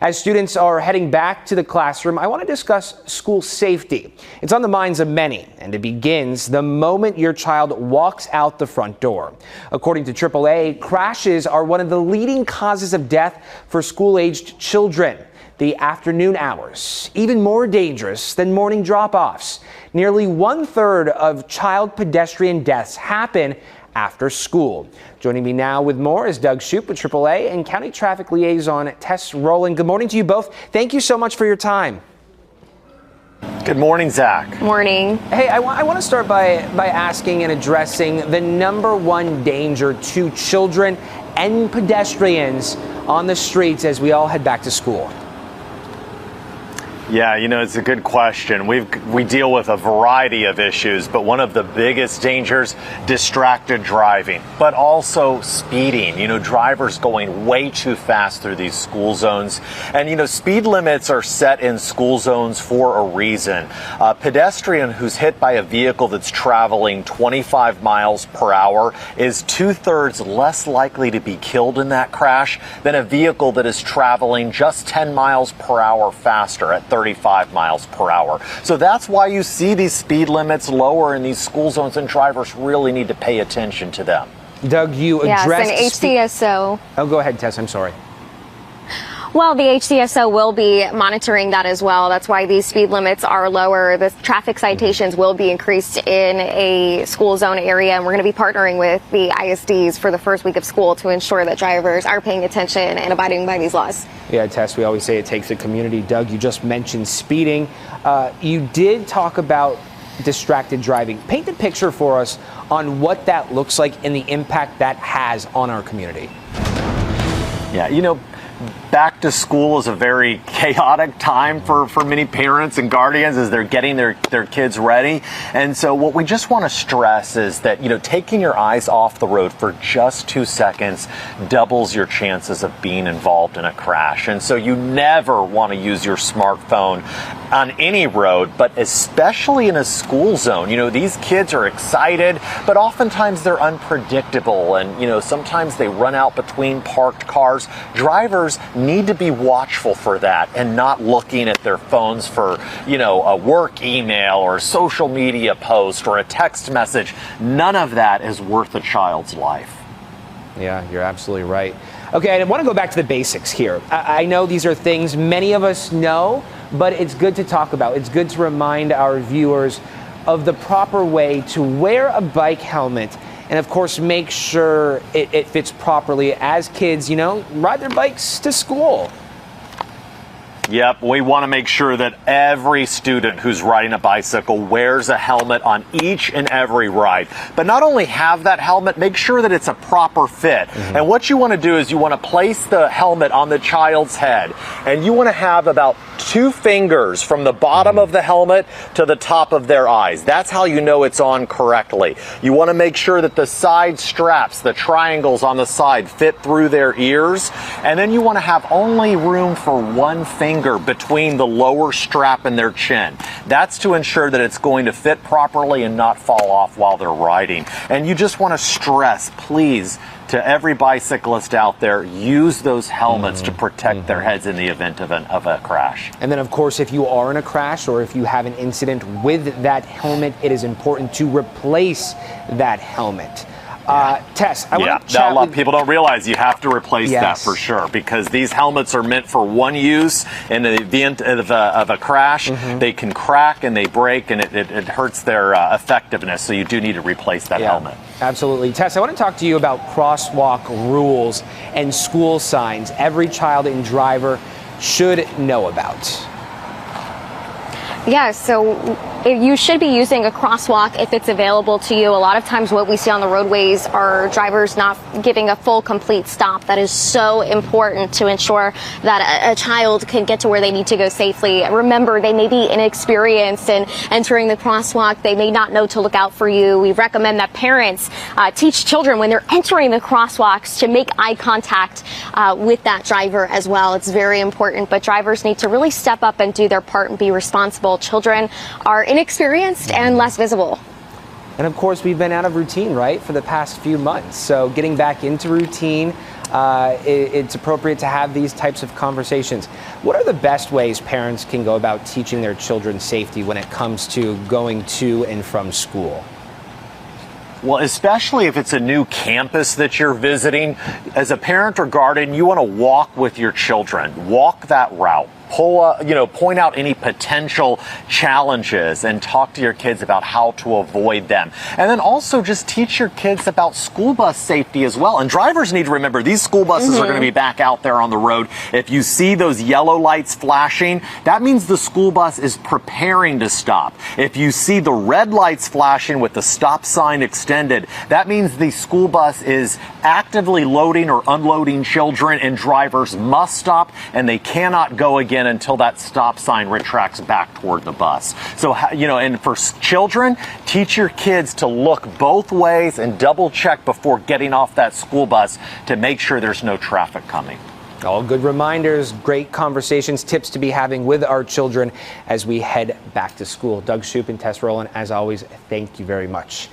As students are heading back to the classroom, I want to discuss school safety. It's on the minds of many, and it begins the moment your child walks out the front door. According to AAA, crashes are one of the leading causes of death for school-aged children. The afternoon hours, even more dangerous than morning drop-offs. Nearly 1/3 of child pedestrian deaths happen after school. Joining me now with more is Doug Shupe with AAA and County Traffic Liaison Tess Rowland. Good morning to you both. Thank you so much for your time. Good morning, Zach. Morning. Hey, I want to start by asking and addressing the #1 danger to children and pedestrians on the streets as we all head back to school. Yeah, it's a good question. We deal with a variety of issues, but one of the biggest dangers, distracted driving, but also speeding. Drivers going way too fast through these school zones. And, speed limits are set in school zones for a reason. A pedestrian who's hit by a vehicle that's traveling 25 miles per hour is 2/3 less likely to be killed in that crash than a vehicle that is traveling just 10 miles per hour faster at 35 miles per hour. So that's why you see these speed limits lower in these school zones, and drivers really need to pay attention to them. Doug, you addressed... Yes, and HCSO. Oh, go ahead, Tess. I'm sorry. Well, the HCSO will be monitoring that as well. That's why these speed limits are lower. The traffic citations will be increased in a school zone area, and we're going to be partnering with the ISDs for the first week of school to ensure that drivers are paying attention and abiding by these laws. Yeah, Tess, we always say it takes a community. Doug, you just mentioned speeding. You did talk about distracted driving. Paint the picture for us on what that looks like and the impact that has on our community. Yeah, back to school is a very chaotic time for many parents and guardians as they're getting their kids ready. And so what we just want to stress is that, taking your eyes off the road for just 2 seconds doubles your chances of being involved in a crash. And so you never want to use your smartphone on any road, but especially in a school zone. These kids are excited, but oftentimes they're unpredictable. And, sometimes they run out between parked cars. Drivers need to be watchful for that and not looking at their phones for, a work email or a social media post or a text message. None of that is worth a child's life. Yeah, you're absolutely right. Okay, I want to go back to the basics here. I know these are things many of us know, but it's good to talk about. It's good to remind our viewers of the proper way to wear a bike helmet and, of course, make sure it fits properly as kids, ride their bikes to school. Yep, we want to make sure that every student who's riding a bicycle wears a helmet on each and every ride. But not only have that helmet, make sure that it's a proper fit. And what you want to do is you want to place the helmet on the child's head, and you want to have about 2 fingers from the bottom of the helmet to the top of their eyes. That's how you know it's on correctly. You want to make sure that the side straps, the triangles on the side, fit through their ears. And then you want to have only room for 1 finger between the lower strap and their chin. That's to ensure that it's going to fit properly and not fall off while they're riding. And you just want to stress, please, to every bicyclist out there, use those helmets to protect their heads in the event of a crash. And then, of course, if you are in a crash or if you have an incident with that helmet, it is important to replace that helmet. Tess, I want to chat a lot of people don't realize you have to replace that for sure, because these helmets are meant for one use. In the event of a crash, they can crack and they break, and it hurts their effectiveness. So you do need to replace that helmet. Absolutely. Tess, I want to talk to you about crosswalk rules and school signs every child and driver should know about. Yeah, so you should be using a crosswalk if it's available to you. A lot of times what we see on the roadways are drivers not giving a full, complete stop. That is so important to ensure that a child can get to where they need to go safely. Remember, they may be inexperienced in entering the crosswalk. They may not know to look out for you. We recommend that parents teach children when they're entering the crosswalks to make eye contact with that driver as well. It's very important, but drivers need to really step up and do their part and be responsible. Children are inexperienced and less visible. And of course, we've been out of routine, right, for the past few months. So getting back into routine, it's appropriate to have these types of conversations. What are the best ways parents can go about teaching their children safety when it comes to going to and from school? Well, especially if it's a new campus that you're visiting, as a parent or guardian, you want to walk with your children. Walk that route. Point out any potential challenges and talk to your kids about how to avoid them. And then also just teach your kids about school bus safety as well. And drivers need to remember these school buses are going to be back out there on the road. If you see those yellow lights flashing, that means the school bus is preparing to stop. If you see the red lights flashing with the stop sign extended, that means the school bus is actively loading or unloading children, and drivers must stop and they cannot go again until that stop sign retracts back toward the bus. So, and for children, teach your kids to look both ways and double check before getting off that school bus to make sure there's no traffic coming. All good reminders, great conversations, tips to be having with our children as we head back to school. Doug Shupe and Tess Rowland, as always, thank you very much.